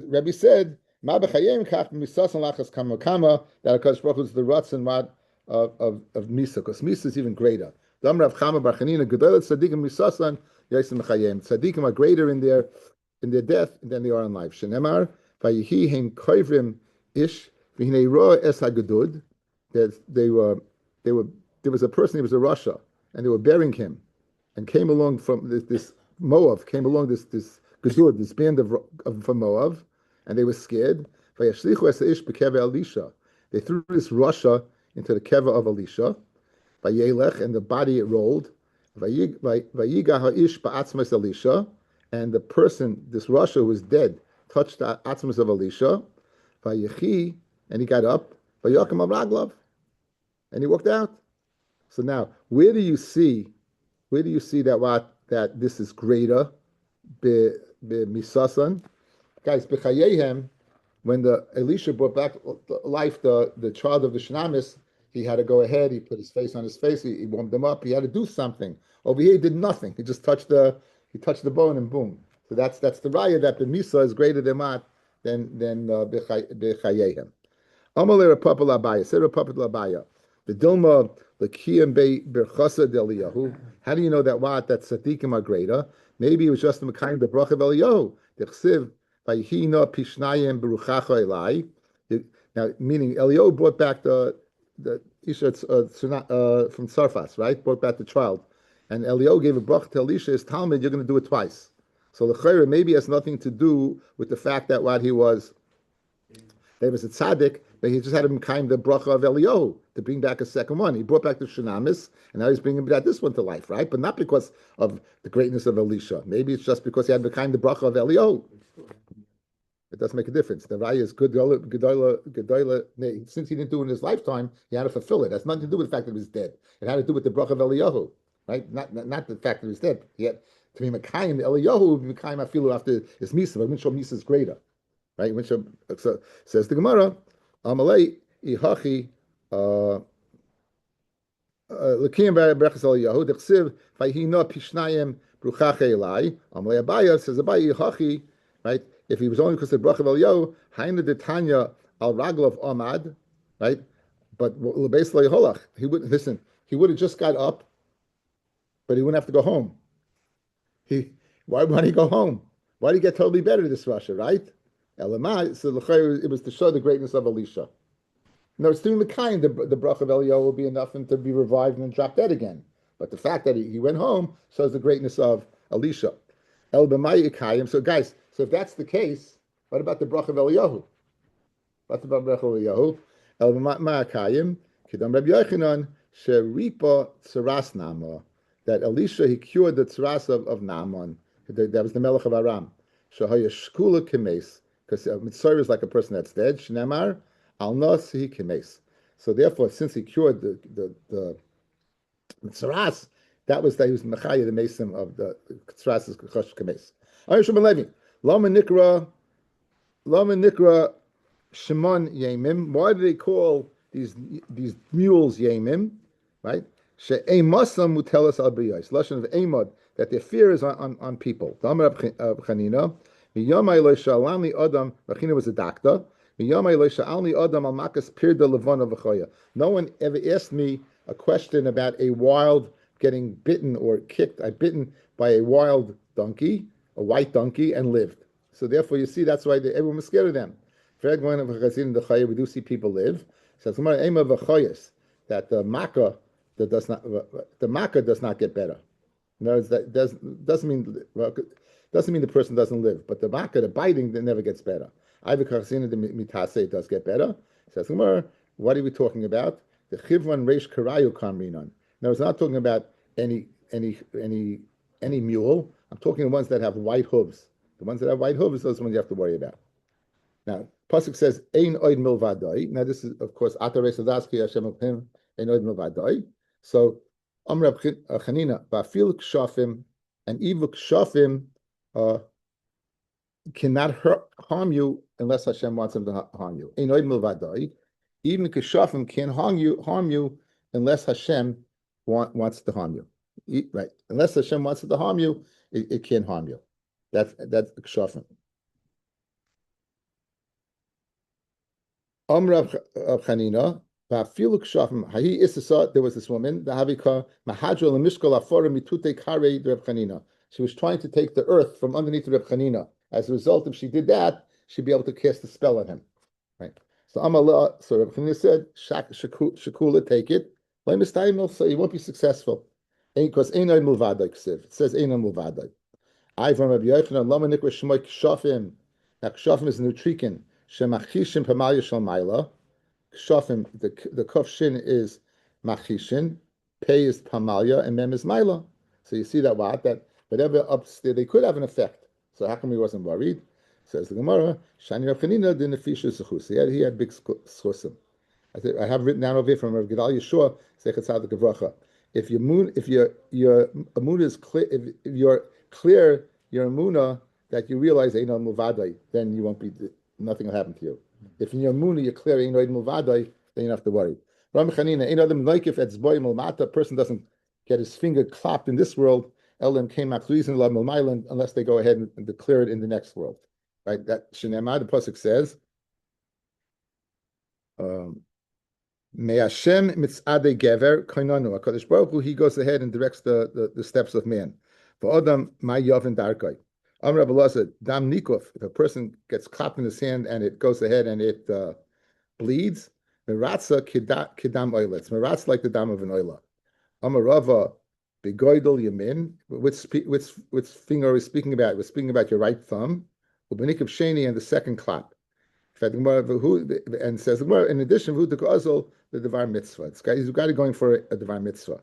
Rebbe said, Ma b'chayayim kach misas and lachas kama kama, that HaKadosh Baruch Hu is the ruts and what of Misa, because Misa is even greater. Tzaddikim are greater in their death than they are in life. Shenemar vayihi heim koivrim ish v'hinei roa es hagadud. That there was a person, he was a Russia, and they were burying him, and came along from this Moab, came along this gadud, this band from Moab, and they were scared. Vayashlichu es ish b'keva Elisha. They threw this Russia into the keva of Elisha. Vayelech, and the body it rolled. Vayiga ha'ish ba'atzmas Elisha, and the person, this Russia who was dead, touched the atzmas of Elisha. Vayichi, and he got up. Vayakim raglav, and he walked out. So now, where do you see that this is greater? Be misasan, guys. B'chayehem, when the Elisha brought back life the child of the Shnamis, he had to go ahead. He put his face on his face. He warmed them up. He had to do something. Over here, he did nothing. He just touched the bone, and boom. So that's the raya that the misa is greater than b'chayehem. Amalei Rapapa Labaya. Say Rapapa Labaya. The Dilma L'Kiyam Be Berchasa Deliyahu. How do you know that tzaddikim are greater? Maybe it was just the kind of bracha of Eliyahu. Dechsiv Vayihina Pishnayim Beruchacha Elai. Now, meaning Eliyahu brought back the Isha from Sarfas, right? Brought back the child. and Eliyahu gave a bracha to Elisha, his Talmud, you're going to do it twice. So the Chayra maybe has nothing to do with the fact that what he was, there was a tzaddik, but he just had him kind of bracha of Eliyahu to bring back a second one. He brought back the Shunamis, and now he's bringing back this one to life, right? But not because of the greatness of Elisha. Maybe it's just because he had the kind of bracha of Eliyahu. It doesn't make a difference. The Raya is Gedola. Since he didn't do it in his lifetime, he had to fulfill it. It has nothing to do with the fact that he was dead. It had to do with the bracha of Eliyahu, right? Not the fact that he was dead. Yet to be Mekayim, Eliyahu would be Mekayim Afilu after his Misa, but Minshal Misa is greater, right? So says the Gemara, Amalei Ihachi Lekiyim Berachas Eliyahu Dechsiv Vayhina Pishnayim Bruchache Elai Amalei Abaya says Abaya Ihachi, right? If he was only because of the bracha of Eliyahu, Haina de Tanya al Raglav Amad, right? But Lebes Holach, he would listen. He would have just got up, but he wouldn't have to go home. Why would he go home? Why did he get totally better this Russia, right? Elamai, so it was to show the greatness of Elisha. No, it's doing the kind. The bracha of Eliyahu will be enough for him to be revived and drop dead again. But the fact that he went home shows the greatness of Elisha. El b'mayikayim. So guys, so if that's the case, what about the bracha of Eliyahu? What about the bracha of Eliyahu? El b'mayikayim kidam Rabbi Yochanan sheripa tzaras nama. That Elisha, he cured the tzaras of Naaman. That was the melech of Aram. Shahaya shkula kemes, because Mitzvah is like a person that's dead. Shnemar al nos he kemes. So therefore, since he cured the tzaras, that was that he was mechaya the mesim of the tzaras is chosh kemes. Ayushim Levi lama nikra Shimon yemim. Why do they call these mules yemim? Right? She'ei masam mutelas al briyos. Lashon of emod, that their fear is on people. Damar of Chanina, miyamai lo shalami adam. Chanina was a doctor. Miyamai lo shalami adam al makas pirda levana v'choya. No one ever asked me a question about a wild getting bitten or kicked. I bitten by a wild donkey, a white donkey, and lived. So therefore, you see, that's why everyone was scared of them. We do see people live. So that the makkah does not get better. In other words, that doesn't mean the person doesn't live, but the makkah, the biting, that never gets better. It does get better. Says what are we talking about? The chivron reish karayu kamrinon. Now, it's not talking about any mule. I'm talking the ones that have white hooves. The ones that have white hooves, those ones you have to worry about. Now, pasuk says ein oid milvadai. Now, this is of course Atarei Sadaski Hashem Elohim ein oid milvadai. So, Amr Chanina ba'afil kshafim, and evil kshafim cannot harm you unless Hashem wants them to harm you. Ein oid milvadai. Even kshafim can't harm you unless Hashem wants to harm you. Right? Unless Hashem wants it to harm you, it can't harm you. That's kshafim. Amr of Chanina, there was this woman, she was trying to take the earth from underneath Reb Chanina. As a result, if she did that, she'd be able to cast a spell on him. Right? So Reb Chanina said, Shakula, take it. So you won't be successful. Because it says Einon Mulvadai. I from Rabbi Yochanan, Lama Nikra Shmoy Kshafim. Now Kshafim is Nutrikin. Shemachishim Pamalya Shalmaila. Kshafim, the Kuf Shin is Machishin, Pei is Pamalya, and Mem is Maila. So you see that whatever upstairs, they could have an effect. So how come he wasn't worried? Says the Gemara, Shani Rav Chanina didn't fisher Zechus. He had big schusim. I have written down over here from Rav Gedal Yeshua, Sechet Tzadik Avracha. If your Amunah is clear, if you're clear, your Amunah, that you realize Einon Mulvadai, then you won't be, nothing will happen to you. If in your Amunah you're clear Einon Mulvadai, then you don't have to worry. Ram Chanina, a person doesn't get his finger clapped in this world, unless they go ahead and declare it in the next world. Right? That Shinema, the Pasuk says, May Hashem mitzadei gever kainanu. HaKadosh Baruch Hu, he goes ahead and directs the steps of man. For Adam, my yavin darkai. Amr Abullah said, dam nikuf. If a person gets clapped in his hand and it goes ahead and it bleeds, meratza kidam oiletz. Meratz like the dam of an oila. Amr Rava Begoidel Yamin. Which finger are we speaking about? We're speaking about your right thumb. Ubenik of Sheni and the second clap. And says in addition, the Devar Mitzvah. He's got it going for a Devar Mitzvah.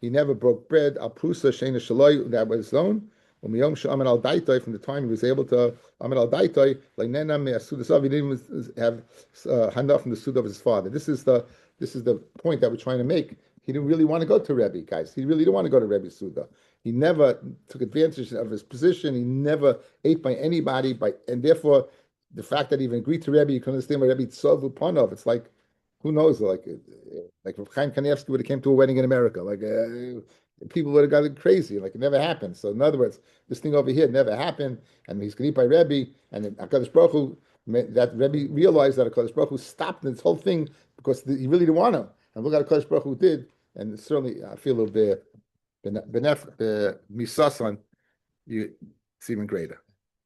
He never broke bread. Al Prusa Shena Shaloi, that was his own. From the time he was able to Amid al Daitoi, like Nena me Asudasav, he didn't even have handoff from the Suda of his father. This is the point that we're trying to make. He didn't really want to go to Rebbe, guys. He really didn't want to go to Rebbe's Suda. He never took advantage of his position. He never ate by anybody, and therefore the fact that he even agreed to Rebbe, you can understand why Rebbe Tzovu Panov. It's like, who knows, like if Chaim Kanievsky would have came to a wedding in America, people would have gotten crazy, like it never happened. So in other words, this thing over here never happened, and he's going to eat by Rebbe, and then HaKadosh Baruch Hu, that Rebbe realized that HaKadosh Baruch Hu stopped this whole thing because he really didn't want him. And look at HaKadosh Baruch Hu did, and certainly I feel a bit misasan, it's even greater.